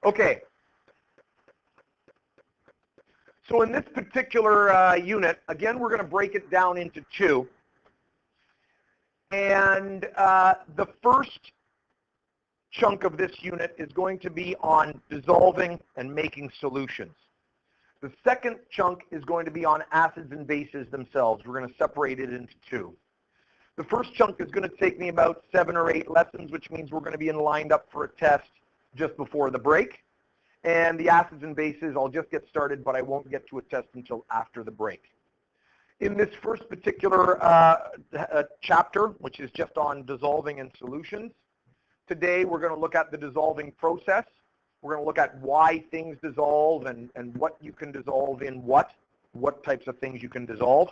Okay. So in this particular unit, again, we're going to break it down into two. And the first chunk of this unit is going to be on dissolving and making solutions. The second chunk is going to be on acids and bases themselves. We're going to separate it into two. The first chunk is going to take me about 7 or 8 lessons, which means we're going to be lined up for a test just before the break. And the acids and bases, I'll just get started, but I won't get to a test until after the break. In this first particular chapter, which is just on dissolving and solutions, today we're going to look at the dissolving process. We're going to look at why things dissolve and what you can dissolve in what types of things you can dissolve.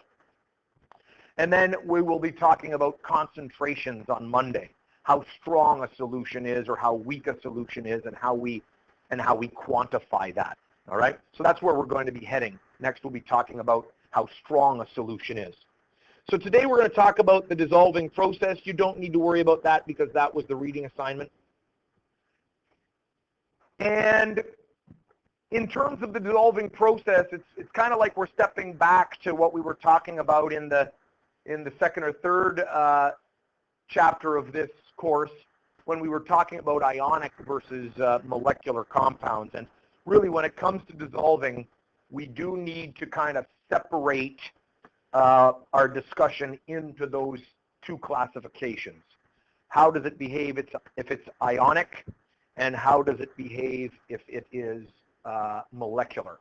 And then we will be talking about concentrations on Monday, how strong a solution is or how weak a solution is and how we quantify that. All right? So that's where we're going to be heading. Next we'll be talking about how strong a solution is. So today we're going to talk about the dissolving process. You don't need to worry about that because that was the reading assignment. And in terms of the dissolving process, it's kind of like we're stepping back to what we were talking about in the second or third chapter of this course when we were talking about ionic versus molecular compounds. And really when it comes to dissolving, we do need to kind of separate our discussion into those two classifications. How does it behave if it's ionic, and how does it behave if it is molecular?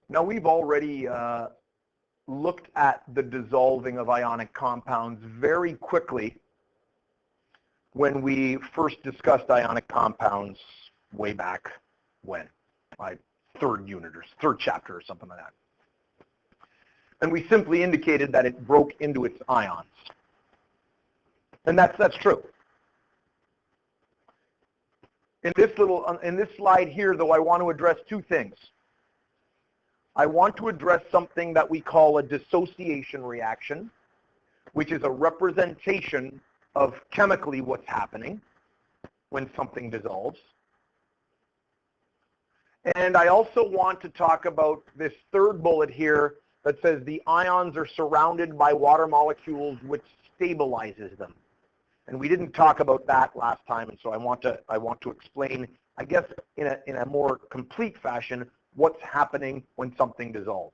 Now we've already looked at the dissolving of ionic compounds very quickly when we first discussed ionic compounds way back when, my third unit or third chapter or something like that. And we simply indicated that it broke into its ions. And that's true. In this slide here, though, I want to address two things. I want to address something that we call a dissociation reaction, which is a representation of chemically what's happening when something dissolves. And I also want to talk about this third bullet here that says the ions are surrounded by water molecules which stabilizes them. And we didn't talk about that last time, and so I want to explain, I guess, in a more complete fashion, what's happening when something dissolves.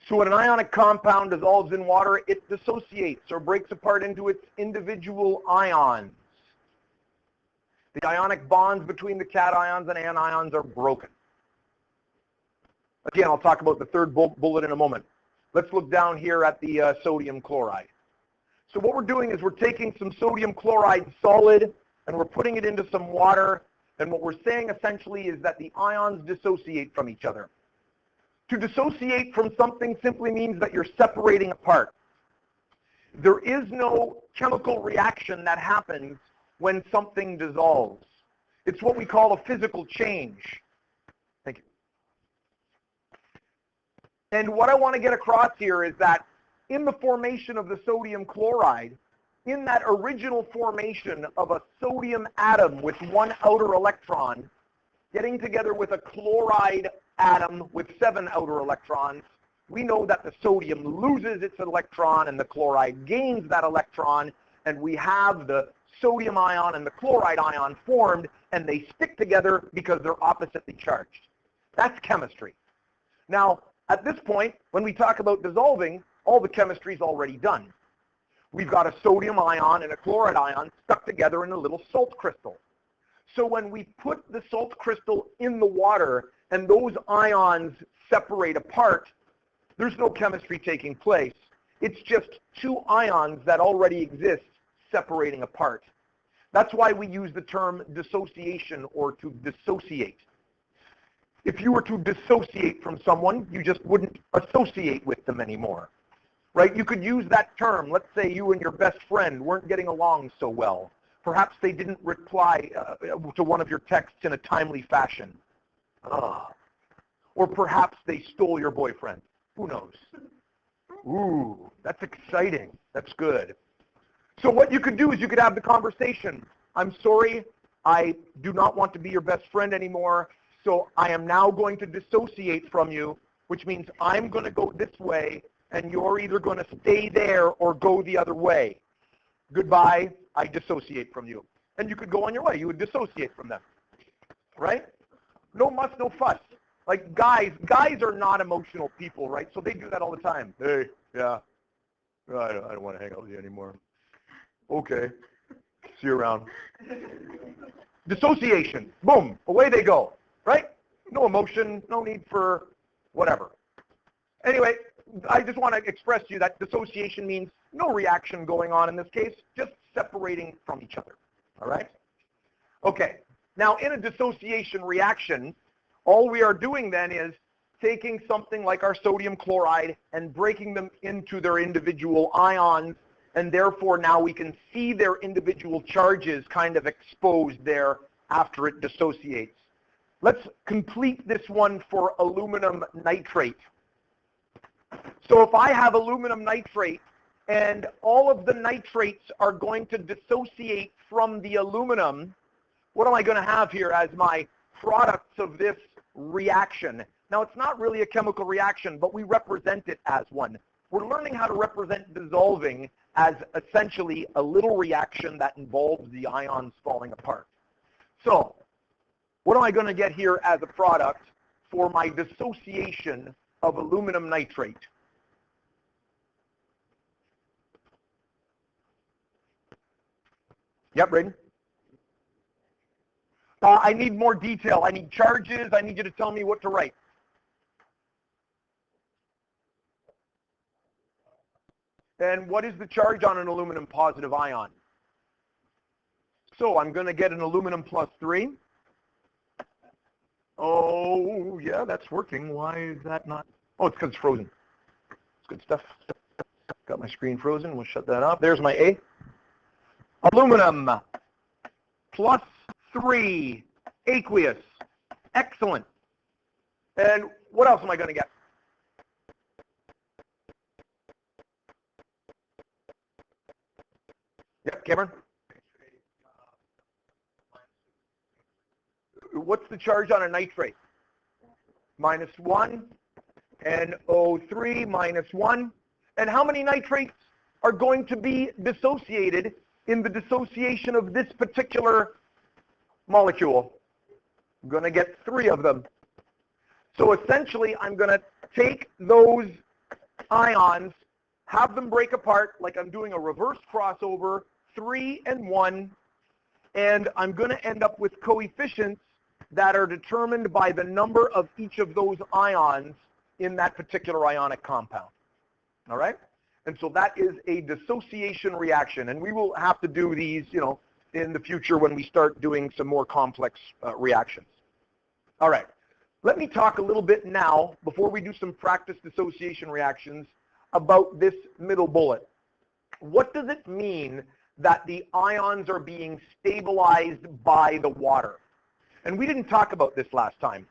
So when an ionic compound dissolves in water, it dissociates or breaks apart into its individual ions. The ionic bonds between the cations and anions are broken. Again, I'll talk about the third bullet in a moment. Let's look down here at the sodium chloride. So what we're doing is we're taking some sodium chloride solid and we're putting it into some water, and what we're saying essentially is that the ions dissociate from each other. To dissociate from something simply means that you're separating apart. There is no chemical reaction that happens when something dissolves. It's what we call a physical change. Thank you. And what I want to get across here is that in the formation of the sodium chloride, in that original formation of a sodium atom with one outer electron, getting together with a chloride atom with 7 outer electrons, we know that the sodium loses its electron and the chloride gains that electron, and we have the sodium ion and the chloride ion formed, and they stick together because they're oppositely charged. That's chemistry. Now, at this point, when we talk about dissolving, all the chemistry is already done. We've got a sodium ion and a chloride ion stuck together in a little salt crystal. So when we put the salt crystal in the water and those ions separate apart, there's no chemistry taking place. It's just two ions that already exist separating apart. That's why we use the term dissociation or to dissociate. If you were to dissociate from someone, you just wouldn't associate with them anymore, right? You could use that term. Let's say you and your best friend weren't getting along so well. Perhaps they didn't reply to one of your texts in a timely fashion. Or perhaps they stole your boyfriend. Who knows? Ooh, that's exciting. That's good. So what you could do is you could have the conversation. I'm sorry, I do not want to be your best friend anymore, so I am now going to dissociate from you, which means I'm going to go this way, and you're either going to stay there or go the other way. Goodbye, I dissociate from you. And you could go on your way. You would dissociate from them, right? No muss, no fuss. Like guys are not emotional people, right? So they do that all the time. Hey, yeah, I don't want to hang out with you anymore. Okay, see you around. Dissociation, boom, away they go, right? No emotion, no need for whatever. Anyway, I just want to express to you that dissociation means no reaction going on in this case, just separating from each other, all right? Okay, now in a dissociation reaction, all we are doing then is taking something like our sodium chloride and breaking them into their individual ions, and therefore now we can see their individual charges kind of exposed there after it dissociates. Let's complete this one for aluminum nitrate. So if I have aluminum nitrate and all of the nitrates are going to dissociate from the aluminum, what am I going to have here as my products of this reaction? Now, it's not really a chemical reaction, but we represent it as one. We're learning how to represent dissolving as essentially a little reaction that involves the ions falling apart. So, what am I going to get here as a product for my dissociation of aluminum nitrate? Yep, Braden? I need more detail. I need charges. I need you to tell me what to write. And what is the charge on an aluminum positive ion? So I'm going to get an aluminum plus 3. Oh, yeah, that's working. Why is that not? Oh, it's because it's frozen. It's good stuff. Got my screen frozen. We'll shut that off. There's my A. Aluminum plus 3, aqueous. Excellent. And what else am I going to get? Yep, Cameron? What's the charge on a nitrate? -1. And O3 -1. And how many nitrates are going to be dissociated in the dissociation of this particular molecule? I'm going to get 3 of them. So essentially, I'm going to take those ions, have them break apart like I'm doing a reverse crossover, 3 and 1, and I'm going to end up with coefficients that are determined by the number of each of those ions in that particular ionic compound. All right? And so that is a dissociation reaction, and we will have to do these, in the future when we start doing some more complex reactions. All right. Let me talk a little bit now, before we do some practice dissociation reactions, about this middle bullet. What does it mean that the ions are being stabilized by the water? And we didn't talk about this last time.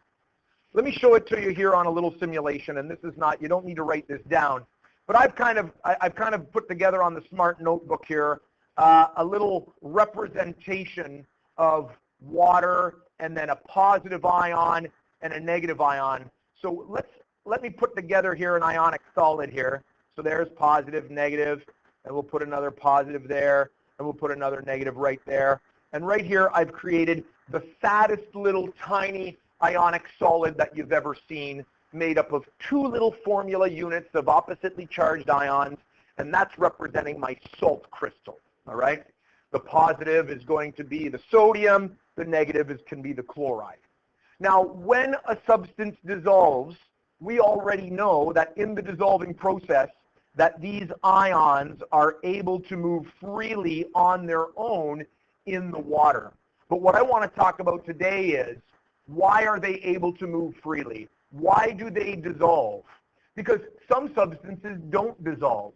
Let me show it to you here on a little simulation, and this is not, you don't need to write this down, but I've kind of put together on the Smart Notebook here a little representation of water and then a positive ion and a negative ion. So let me put together here an ionic solid here. So there's positive, negative, and we'll put another positive there, and we'll put another negative right there. And right here I've created the fattest little tiny ionic solid that you've ever seen, made up of 2 little formula units of oppositely charged ions, and that's representing my salt crystal, all right? The positive is going to be the sodium, the negative can be the chloride. Now, when a substance dissolves, we already know that in the dissolving process that these ions are able to move freely on their own in the water. But what I want to talk about today is, why are they able to move freely? Why do they dissolve? Because some substances don't dissolve.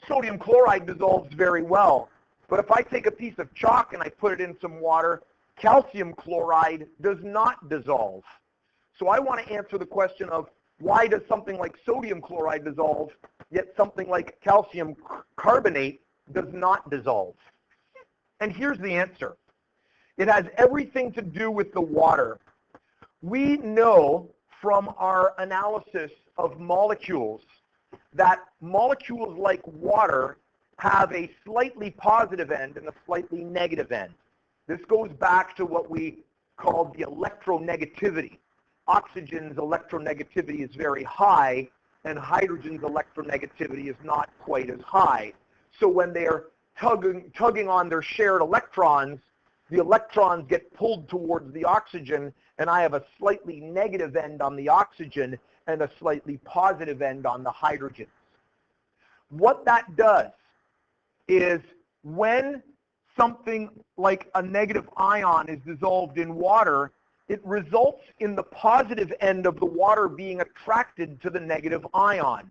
Sodium chloride dissolves very well. But if I take a piece of chalk and I put it in some water, calcium chloride does not dissolve. So I want to answer the question of, why does something like sodium chloride dissolve, yet something like calcium carbonate does not dissolve? And here's the answer. It has everything to do with the water. We know from our analysis of molecules that molecules like water have a slightly positive end and a slightly negative end. This goes back to what we called the electronegativity. Oxygen's electronegativity is very high, and hydrogen's electronegativity is not quite as high. So when they're tugging on their shared electrons, the electrons get pulled towards the oxygen, and I have a slightly negative end on the oxygen and a slightly positive end on the hydrogen. What that does is, when something like a negative ion is dissolved in water, it results in the positive end of the water being attracted to the negative ion.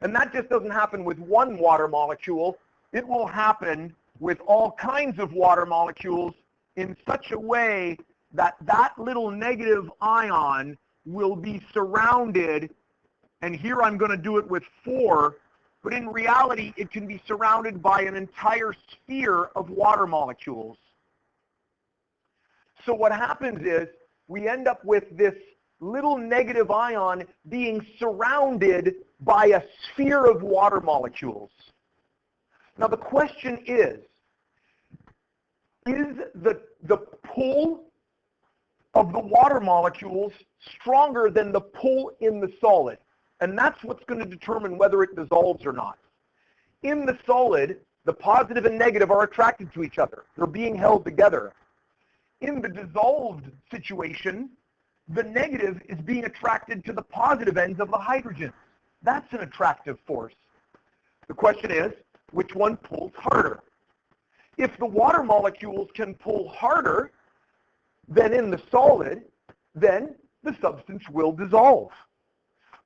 And that just doesn't happen with one water molecule. It will happen with all kinds of water molecules in such a way that that little negative ion will be surrounded, and here I'm going to do it with 4, but in reality it can be surrounded by an entire sphere of water molecules. So what happens is, we end up with this little negative ion being surrounded by a sphere of water molecules. Now the question is the pull of the water molecules stronger than the pull in the solid? And that's what's going to determine whether it dissolves or not. In the solid, the positive and negative are attracted to each other. They're being held together. In the dissolved situation, the negative is being attracted to the positive ends of the hydrogen. That's an attractive force. The question is, which one pulls harder? If the water molecules can pull harder than in the solid, then the substance will dissolve.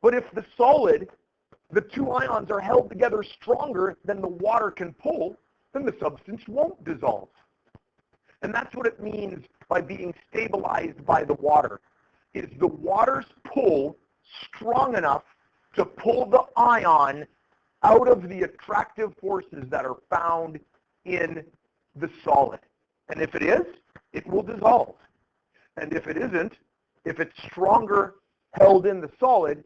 But if the solid, the 2 ions are held together stronger than the water can pull, then the substance won't dissolve. And that's what it means by being stabilized by the water. Is the water's pull strong enough to pull the ion out of the attractive forces that are found in the solid? And if it is, it will dissolve. And if it isn't, if it's stronger held in the solid,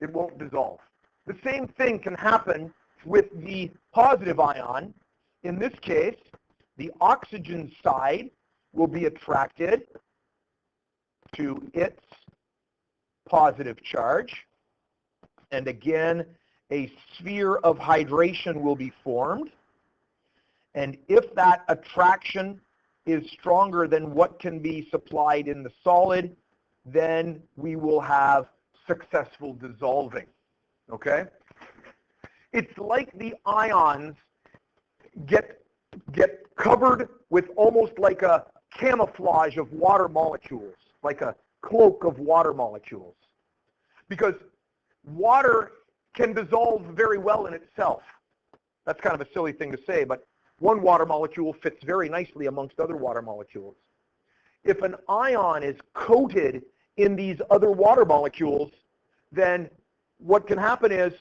it won't dissolve. The same thing can happen with the positive ion. In this case, the oxygen side will be attracted to its positive charge. And again, a sphere of hydration will be formed. And if that attraction is stronger than what can be supplied in the solid, then we will have successful dissolving. Okay? It's like the ions get covered with almost like a camouflage of water molecules, like a cloak of water molecules. Because water can dissolve very well in itself. That's kind of a silly thing to say, but one water molecule fits very nicely amongst other water molecules. If an ion is coated in these other water molecules, then what can happen is,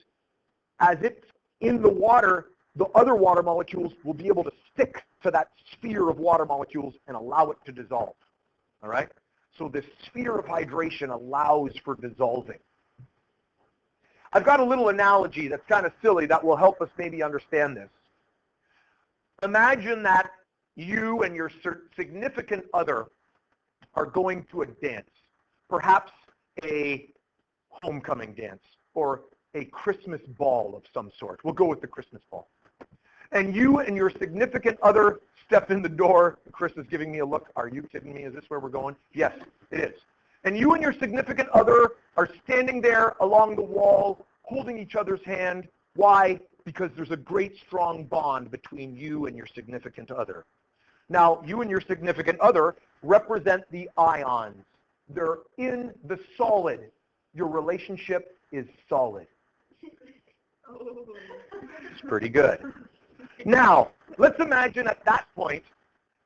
as it's in the water, the other water molecules will be able to stick to that sphere of water molecules and allow it to dissolve. All right? So this sphere of hydration allows for dissolving. I've got a little analogy that's kind of silly that will help us maybe understand this. Imagine that you and your significant other are going to a dance, perhaps a homecoming dance or a Christmas ball of some sort. We'll go with the Christmas ball. And you and your significant other step in the door. Chris is giving me a look. Are you kidding me? Is this where we're going? Yes, it is. And you and your significant other are standing there along the wall, holding each other's hand. Why? Because there's a great strong bond between you and your significant other. Now, you and your significant other represent the ions. They're in the solid. Your relationship is solid. It's pretty good. Now, let's imagine at that point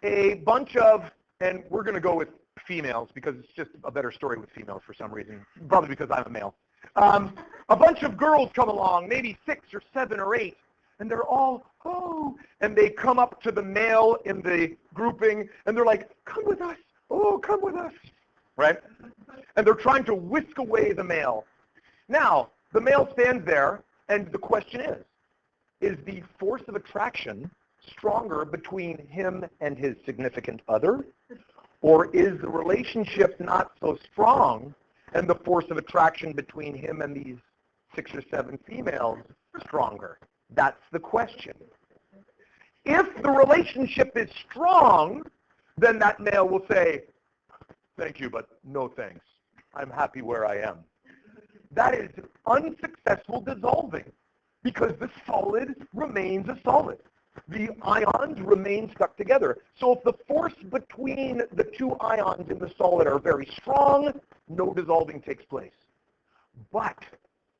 a bunch of, and we're going to go with females because it's just a better story with females for some reason, probably because I'm a male. A bunch of girls come along, maybe 6 or 7 or 8, and they're all, oh, and they come up to the male in the grouping, and they're like, come with us, oh, come with us, right? And they're trying to whisk away the male. Now, the male stands there, and the question is the force of attraction stronger between him and his significant other, or is the relationship not so strong and the force of attraction between him and these 6 or 7 females stronger? That's the question. If the relationship is strong, then that male will say, thank you, but no thanks. I'm happy where I am. That is unsuccessful dissolving because the solid remains a solid. The ions remain stuck together. So if the force between the 2 ions in the solid are very strong, no dissolving takes place. But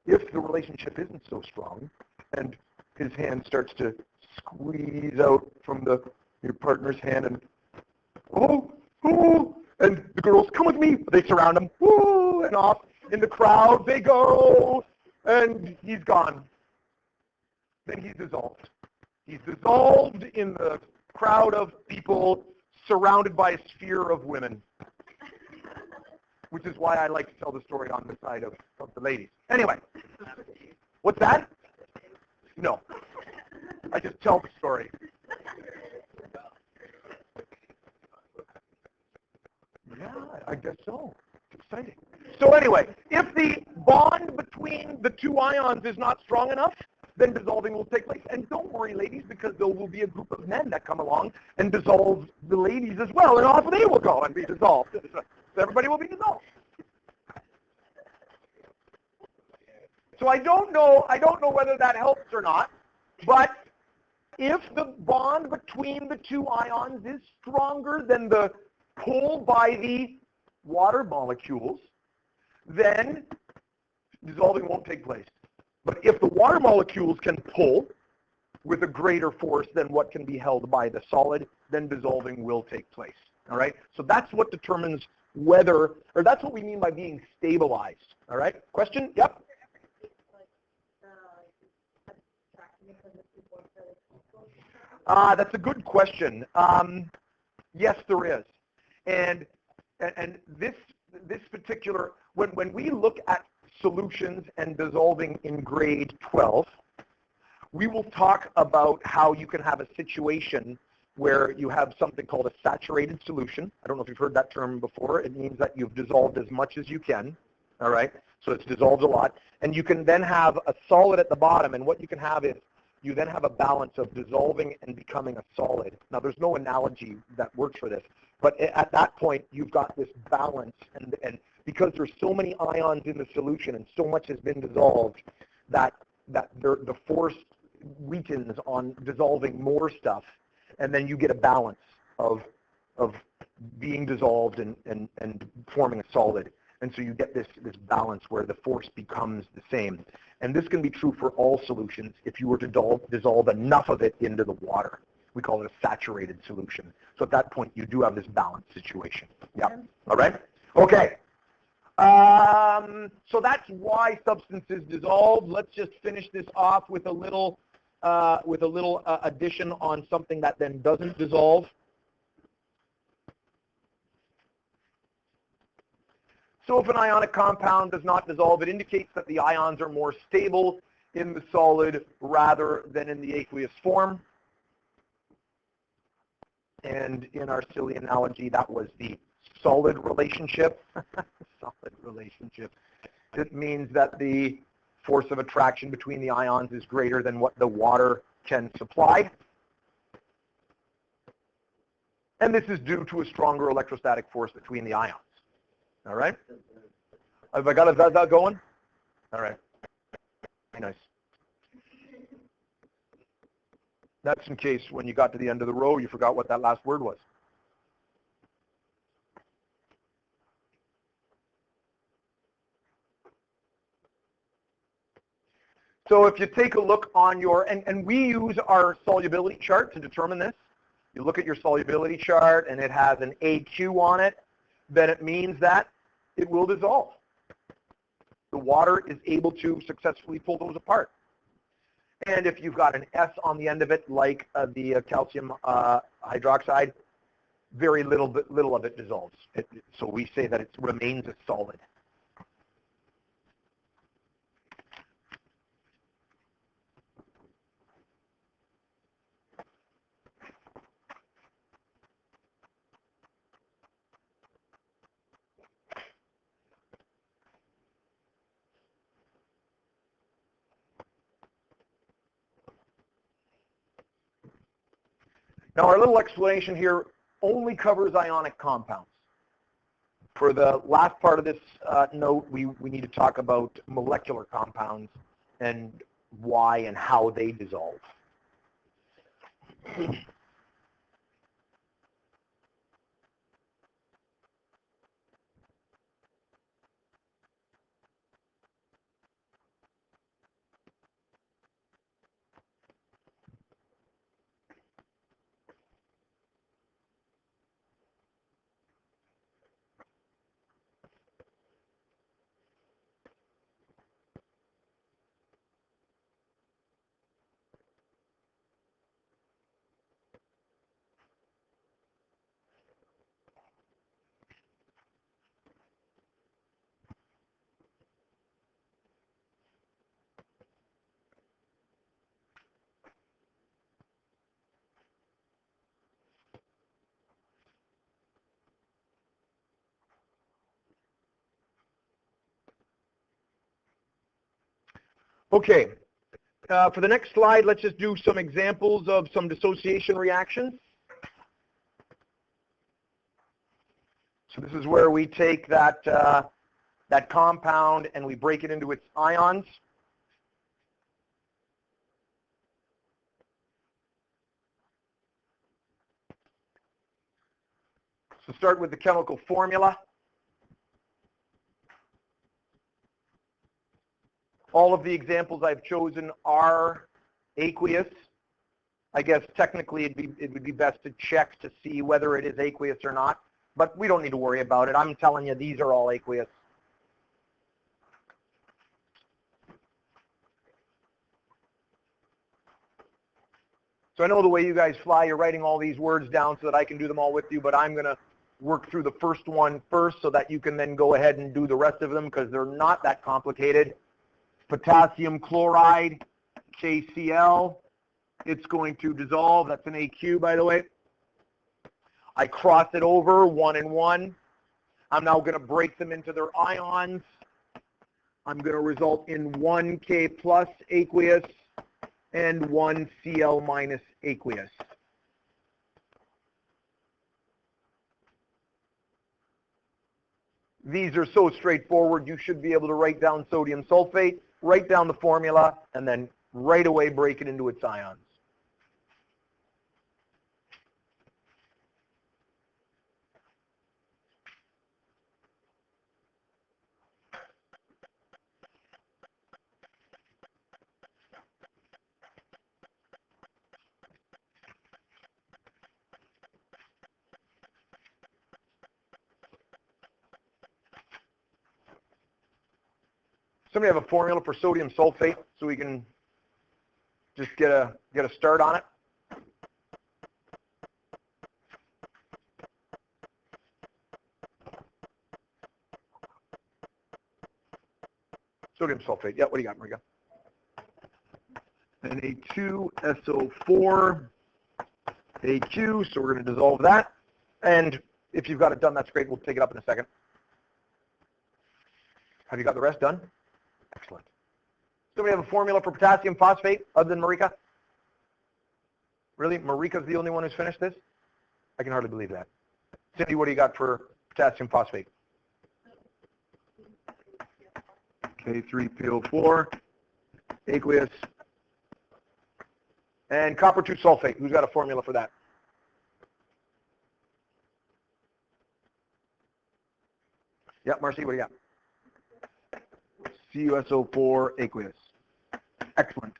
if the relationship isn't so strong and his hand starts to squeeze out from your partner's hand and, oh, and the girls, come with me, they surround him, and off in the crowd they go, and he's gone. Then he's dissolved. He's dissolved in the crowd of people surrounded by a sphere of women, which is why I like to tell the story on the side of the ladies. Anyway, what's that? No. I just tell the story. Yeah, I guess so. It's exciting. So anyway, if the bond between the 2 ions is not strong enough, then dissolving will take place. And don't worry, ladies, because there will be a group of men that come along and dissolve the ladies as well, and off they will go and be dissolved. So everybody will be dissolved. So I don't know whether that helps or not, but if the bond between the 2 ions is stronger than the pull by the water molecules, then dissolving won't take place. But if the water molecules can pull with a greater force than what can be held by the solid, then dissolving will take place. All right? So that's what determines whether, or that's what we mean by being stabilized. All right? Question? Yep. That's a good question. Yes, there is. And this particular, when we look at solutions and dissolving in grade 12, we will talk about how you can have a situation where you have something called a saturated solution. I don't know if you've heard that term before. It means that you've dissolved as much as you can. all right? So it's dissolved a lot. And you can then have a solid at the bottom, and what you can have is you then have a balance of dissolving and becoming a solid. Now, there's no analogy that works for this, but at that point, you've got this balance, and because there's so many ions in the solution and so much has been dissolved, that the force weakens on dissolving more stuff, and then you get a balance of being dissolved and forming a solid. And so you get this balance where the force becomes the same. And this can be true for all solutions if you were to dissolve enough of it into the water. We call it a saturated solution. So at that point, you do have this balance situation. Yeah. All right? Okay. So that's why substances dissolve. Let's just finish this off with a little addition on something that then doesn't dissolve. So if an ionic compound does not dissolve, it indicates that the ions are more stable in the solid rather than in the aqueous form. And in our silly analogy, that was the solid relationship. Solid relationship. It means that the force of attraction between the ions is greater than what the water can supply. And this is due to a stronger electrostatic force between the ions. All right? Have I got that going? All right. Nice. That's in case when you got to the end of the row, you forgot what that last word was. So if you take a look on your, and we use our solubility chart to determine this. You look at your solubility chart and it has an AQ on it, then it means that it will dissolve. The water is able to successfully pull those apart. And if you've got an S on the end of it, like the calcium hydroxide, very little of it dissolves. So we say that it remains a solid. Now, our little explanation here only covers ionic compounds. For the last part of this note, we need to talk about molecular compounds and why and how they dissolve. Okay, for the next slide, let's just do some examples of some dissociation reactions. So this is where we take that compound and we break it into its ions. So start with the chemical formula. All of the examples I've chosen are aqueous. I guess technically it would be best to check to see whether it is aqueous or not, but we don't need to worry about it. I'm telling you, these are all aqueous. So I know the way you guys fly, you're writing all these words down so that I can do them all with you, but I'm going to work through the first one first so that you can then go ahead and do the rest of them because they're not that complicated. Potassium chloride, KCl, it's going to dissolve. That's an AQ, by the way. I cross it over, 1 and 1. I'm now going to break them into their ions. I'm going to result in 1 K plus aqueous and 1 Cl minus aqueous. These are so straightforward, you should be able to write down sodium sulfate, write down the formula, and then right away break it into its ions. Somebody have a formula for sodium sulfate so we can just get a start on it? Sodium sulfate. Yeah, what do you got, Marika? Na2SO4 AQ, so we're going to dissolve that. And if you've got it done, that's great. We'll take it up in a second. Have you got the rest done? Excellent. Somebody have a formula for potassium phosphate other than Marika? Really? Marika's the only one who's finished this? I can hardly believe that. Cindy, what do you got for potassium phosphate? K3PO4, aqueous, and copper 2 sulfate. Who's got a formula for that? Yeah, Marcy, what do you got? CuSO4 aqueous. Excellent.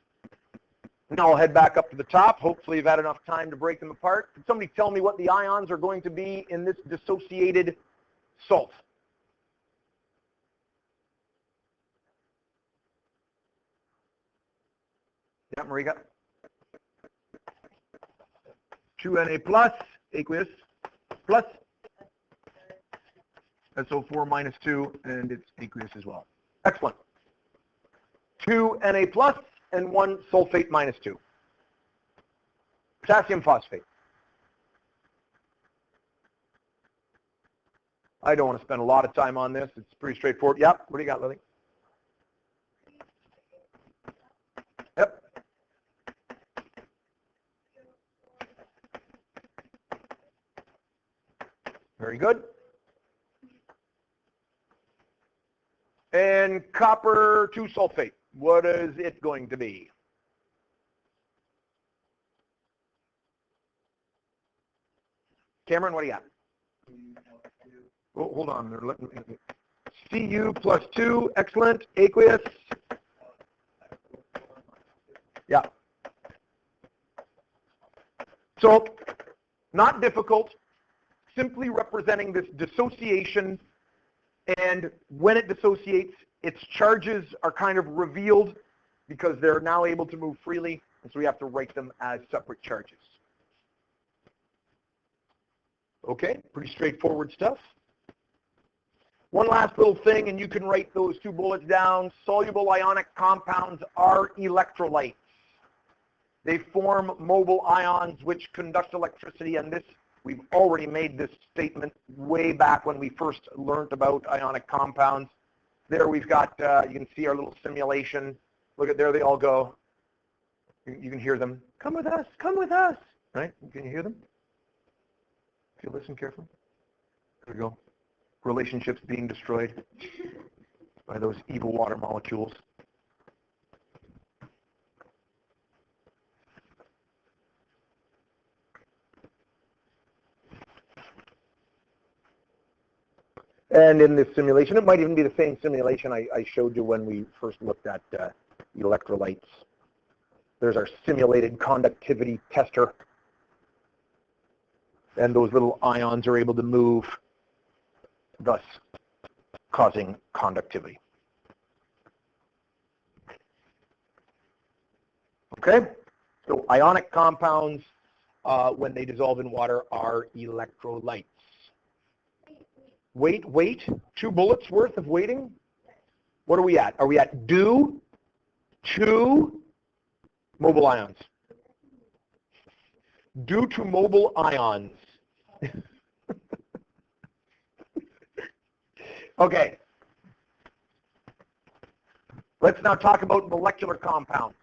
Now I'll head back up to the top. Hopefully you've had enough time to break them apart. Can somebody tell me what the ions are going to be in this dissociated salt? Yeah, Marika. 2Na plus, aqueous, plus SO4 minus 2, and it's aqueous as well. Excellent. 2 Na plus and 1 sulfate minus 2. Potassium phosphate. I don't want to spend a lot of time on this. It's pretty straightforward. Yep. What do you got, Lily? Yep. Very good. And copper 2 sulfate. What is it going to be? Cameron, what do you got? Oh, hold on. Cu plus 2. Excellent. Aqueous. Yeah. So, not difficult. Simply representing this dissociation, and when it dissociates, its charges are kind of revealed because they're now able to move freely, and so we have to write them as separate charges. Okay, pretty straightforward stuff. One last little thing, and you can write those 2 bullets down. Soluble ionic compounds are electrolytes. They form mobile ions which conduct electricity, and this, we've already made this statement way back when we first learned about ionic compounds. There we've got, you can see our little simulation. Look at there, they all go. You can hear them. Come with us, come with us. Right? Can you hear them? If you listen carefully. There we go. Relationships being destroyed by those evil water molecules. And in this simulation, it might even be the same simulation I showed you when we first looked at electrolytes. There's our simulated conductivity tester. And those little ions are able to move, thus causing conductivity. Okay? So ionic compounds, when they dissolve in water, are electrolytes. Wait, 2 bullets worth of waiting? What are we at? Are we at due to mobile ions? Due to mobile ions. Okay. Let's now talk about molecular compounds.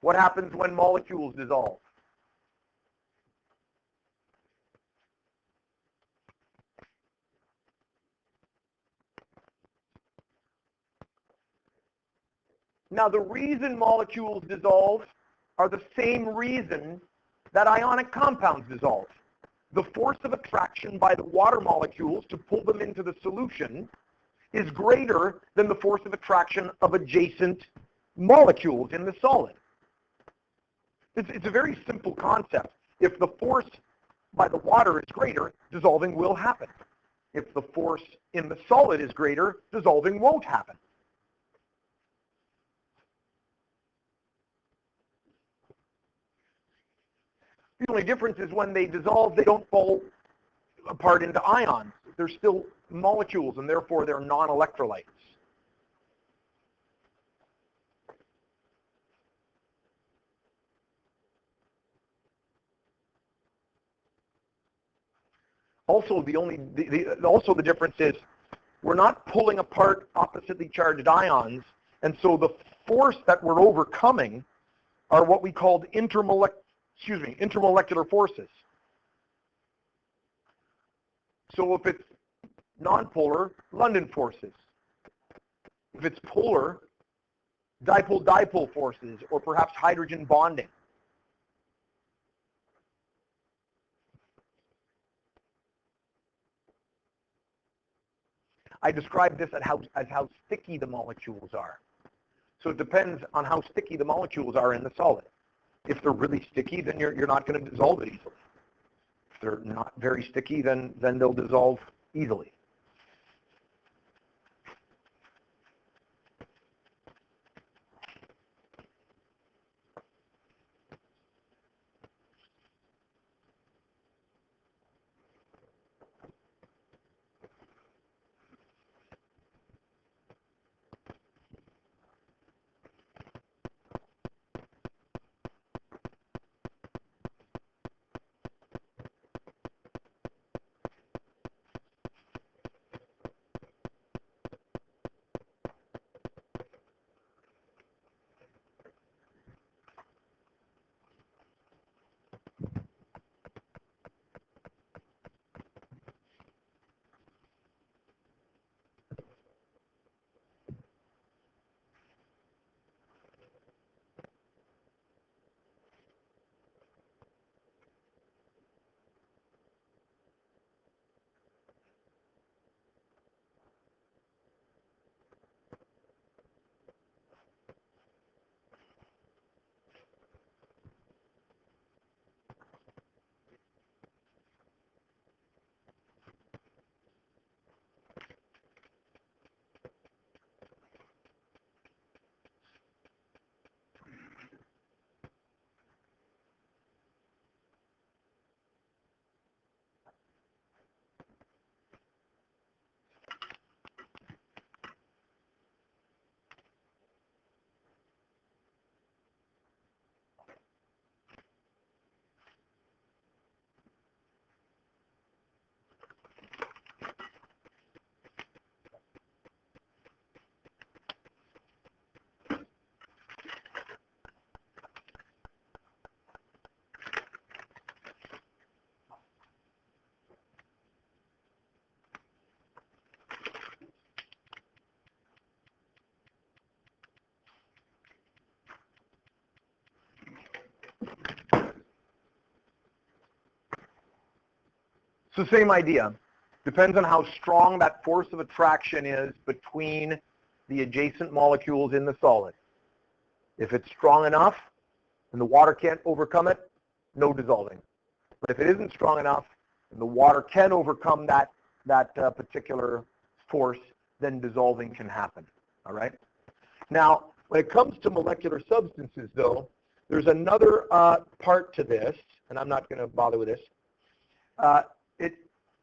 What happens when molecules dissolve? Now, the reason molecules dissolve are the same reason that ionic compounds dissolve. The force of attraction by the water molecules to pull them into the solution is greater than the force of attraction of adjacent molecules in the solid. It's a very simple concept. If the force by the water is greater, dissolving will happen. If the force in the solid is greater, dissolving won't happen. The only difference is when they dissolve, they don't fall apart into ions. They're still molecules, and therefore they're non-electrolytes. Also, the difference is we're not pulling apart oppositely charged ions, and so the force that we're overcoming are what we called intermolecular forces. So if it's nonpolar, London forces. If it's polar, dipole-dipole forces, or perhaps hydrogen bonding. I described this as how sticky the molecules are. So it depends on how sticky the molecules are in the solid. If they're really sticky, then you're not going to dissolve it easily. If they're not very sticky, then they'll dissolve easily. So same idea. Depends on how strong that force of attraction is between the adjacent molecules in the solid. If it's strong enough and the water can't overcome it, no dissolving. But if it isn't strong enough and the water can overcome that particular force, then dissolving can happen. All right? Now, when it comes to molecular substances, though, there's another part to this, and I'm not going to bother with this.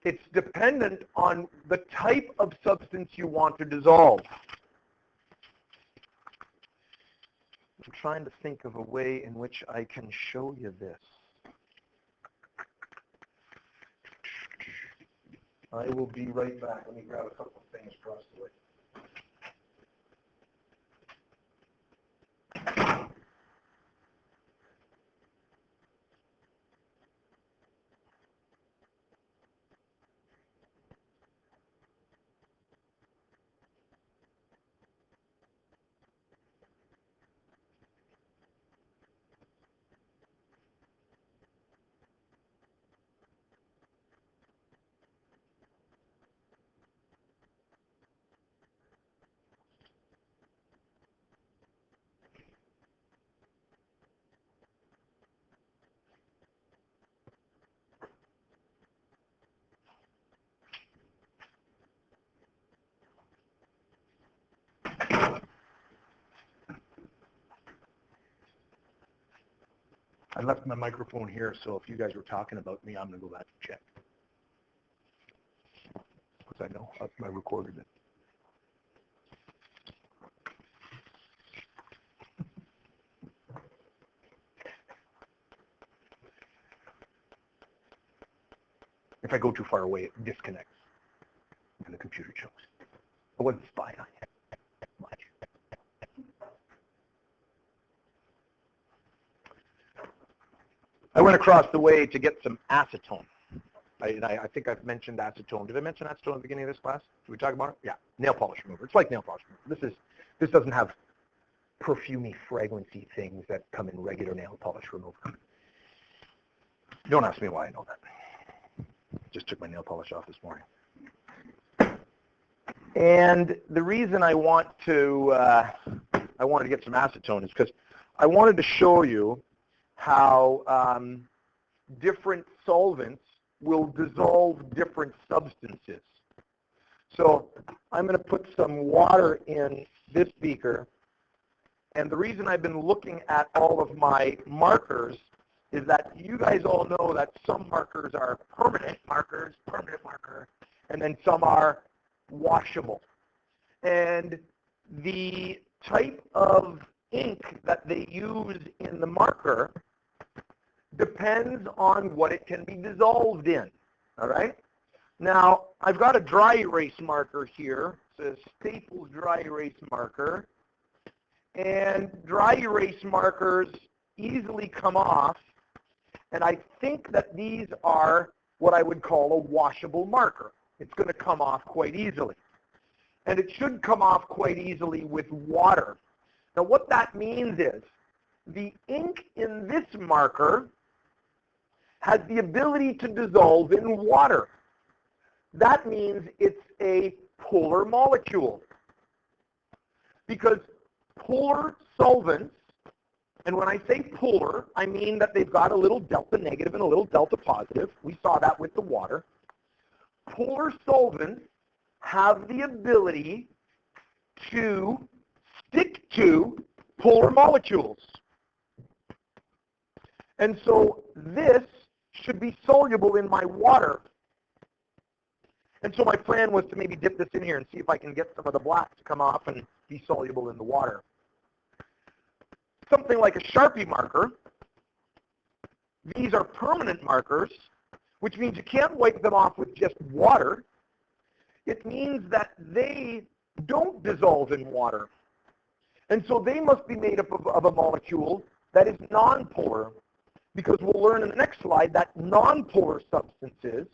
It's dependent on the type of substance you want to dissolve. I'm trying to think of a way in which I can show you this. I will be right back. Let me grab a couple of things across the way. I left my microphone here, so if you guys were talking about me, I'm going to go back and check. Because I know I recorded it. If I go too far away, it disconnects, and the computer chokes. I wasn't spying on you much. I went across the way to get some acetone. I think I've mentioned acetone. Did I mention acetone at the beginning of this class? Did we talk about it? Yeah, nail polish remover. It's like nail polish remover. This doesn't have perfumey, fragrancy things that come in regular nail polish remover. Don't ask me why I know that. Just took my nail polish off this morning. And the reason I wanted to get some acetone is because I wanted to show you how different solvents will dissolve different substances. So I'm going to put some water in this beaker, and the reason I've been looking at all of my markers is that you guys all know that some markers are permanent marker, and then some are washable. And the type of ink that they use in the marker depends on what it can be dissolved in, all right? Now, I've got a dry erase marker here. It says Staples dry erase marker. And dry erase markers easily come off, and I think that these are what I would call a washable marker. It's going to come off quite easily. And it should come off quite easily with water. Now, what that means is the ink in this marker has the ability to dissolve in water. That means it's a polar molecule. Because polar solvents, and when I say polar, I mean that they've got a little delta negative and a little delta positive. We saw that with the water. Polar solvents have the ability to stick to polar molecules. And so this should be soluble in my water. And so my plan was to maybe dip this in here and see if I can get some of the black to come off and be soluble in the water. Something like a Sharpie marker, these are permanent markers, which means you can't wipe them off with just water. It means that they don't dissolve in water. And so they must be made up of a molecule that is nonpolar, because we'll learn in the next slide that nonpolar substances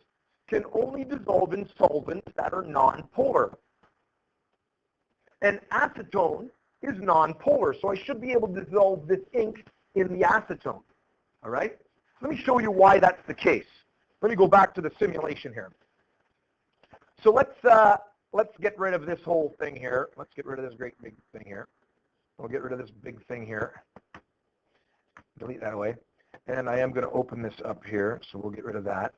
can only dissolve in solvents that are nonpolar. And acetone is nonpolar, so I should be able to dissolve this ink in the acetone. All right? Let me show you why that's the case. Let me go back to the simulation here. So let's get rid of this whole thing here. Let's get rid of this great big thing here. We'll get rid of this big thing here. Delete that away. And I am going to open this up here, so we'll get rid of that.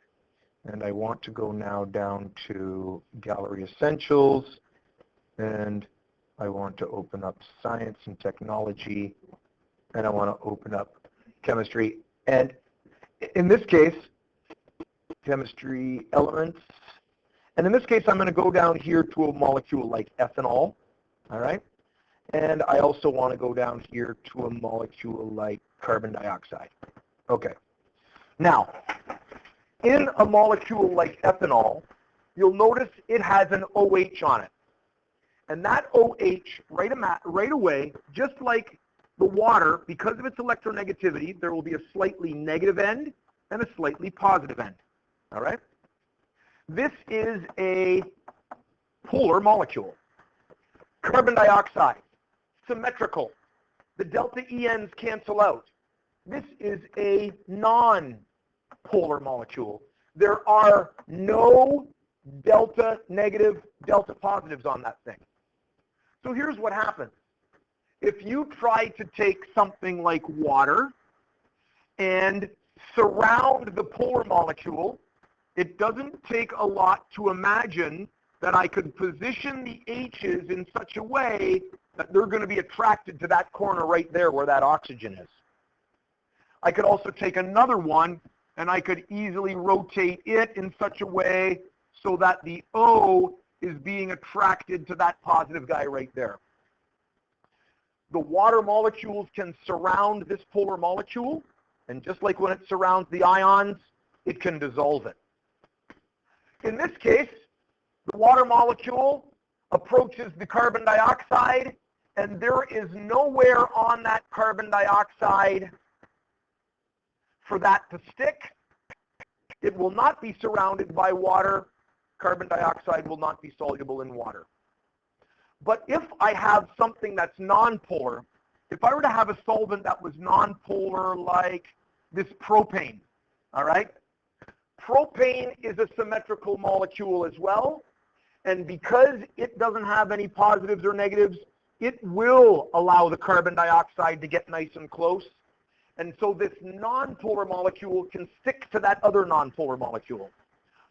And I want to go now down to Gallery Essentials, and I want to open up Science and Technology, and I want to open up Chemistry. And in this case, Chemistry Elements. And in this case, I'm going to go down here to a molecule like ethanol, all right? And I also want to go down here to a molecule like carbon dioxide. Okay. Now, in a molecule like ethanol, you'll notice it has an OH on it. And that OH, right away, just like the water, because of its electronegativity, there will be a slightly negative end and a slightly positive end. All right? This is a polar molecule. Carbon dioxide, symmetrical. The delta ENs cancel out. This is a non-polar molecule. There are no delta negative, delta positives on that thing. So here's what happens. If you try to take something like water and surround the polar molecule, it doesn't take a lot to imagine that I could position the H's in such a way that they're going to be attracted to that corner right there where that oxygen is. I could also take another one, and I could easily rotate it in such a way so that the O is being attracted to that positive guy right there. The water molecules can surround this polar molecule, and just like when it surrounds the ions, it can dissolve it. In this case, the water molecule approaches the carbon dioxide, and there is nowhere on that carbon dioxide for that to stick. It will not be surrounded by water. Carbon dioxide will not be soluble in water. But if I have something that's nonpolar, if I were to have a solvent that was nonpolar like this propane, all right? Propane is a symmetrical molecule as well, and because it doesn't have any positives or negatives, it will allow the carbon dioxide to get nice and close. And so this nonpolar molecule can stick to that other nonpolar molecule.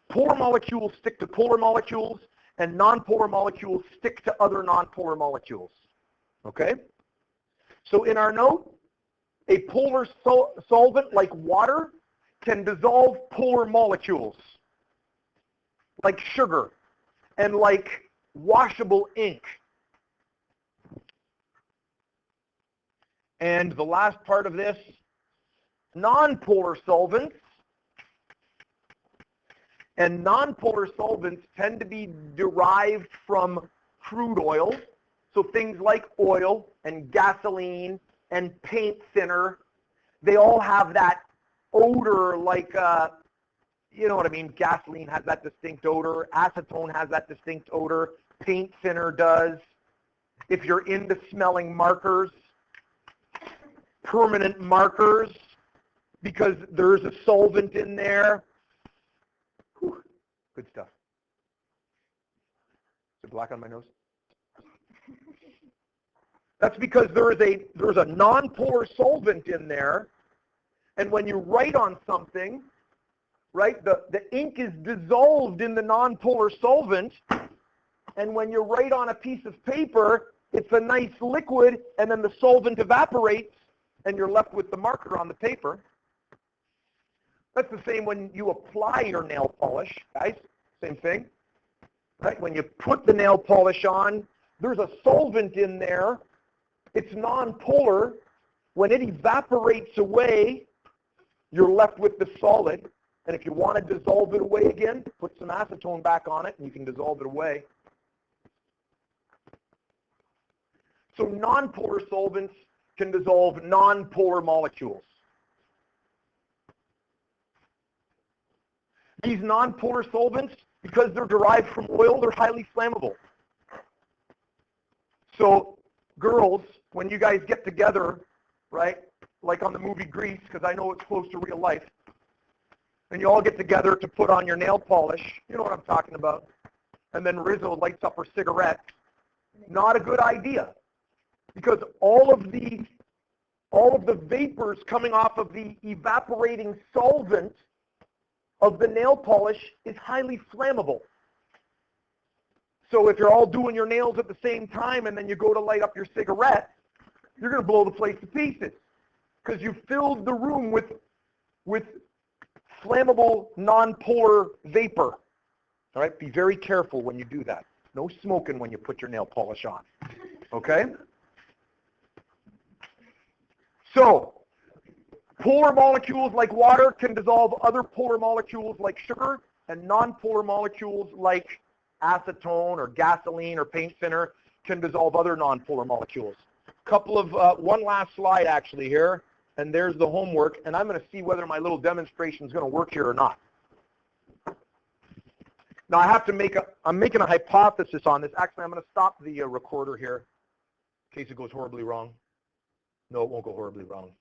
Polar molecules stick to polar molecules, and nonpolar molecules stick to other nonpolar molecules. Okay? So in our note, a polar solvent like water can dissolve polar molecules like sugar and like washable ink. And the last part of this, nonpolar solvents. And nonpolar solvents tend to be derived from crude oil. So things like oil and gasoline and paint thinner, they all have that odor like, you know what I mean, gasoline has that distinct odor, acetone has that distinct odor, paint thinner does. If you're into smelling markers, permanent markers, because there's a solvent in there. Whew, good stuff. Is it black on my nose? That's because there's a nonpolar solvent in there, and when you write on something, right, the ink is dissolved in the nonpolar solvent, and when you write on a piece of paper, it's a nice liquid, and then the solvent evaporates, and you're left with the marker on the paper. That's the same when you apply your nail polish, guys. Same thing. Right? When you put the nail polish on, there's a solvent in there. It's nonpolar. When it evaporates away, you're left with the solid. And if you want to dissolve it away again, put some acetone back on it, and you can dissolve it away. So nonpolar solvents can dissolve nonpolar molecules. These nonpolar solvents, because they're derived from oil, they're highly flammable. So girls, when you guys get together, right, like on the movie Grease, because I know it's close to real life, and you all get together to put on your nail polish, you know what I'm talking about, and then Rizzo lights up her cigarette, not a good idea, because all of the vapors coming off of the evaporating solvent of the nail polish is highly flammable. So if you're all doing your nails at the same time and then you go to light up your cigarette, you're going to blow the place to pieces because you filled the room with flammable non-polar vapor. All right, be very careful when you do that. No smoking when you put your nail polish on. Okay? So, polar molecules like water can dissolve other polar molecules like sugar, and non-polar molecules like acetone or gasoline or paint thinner can dissolve other non-polar molecules. One last slide actually here, and there's the homework, and I'm going to see whether my little demonstration is going to work here or not. Now I have to I'm making a hypothesis on this. Actually, I'm going to stop the recorder here in case it goes horribly wrong. No, it won't go horribly wrong.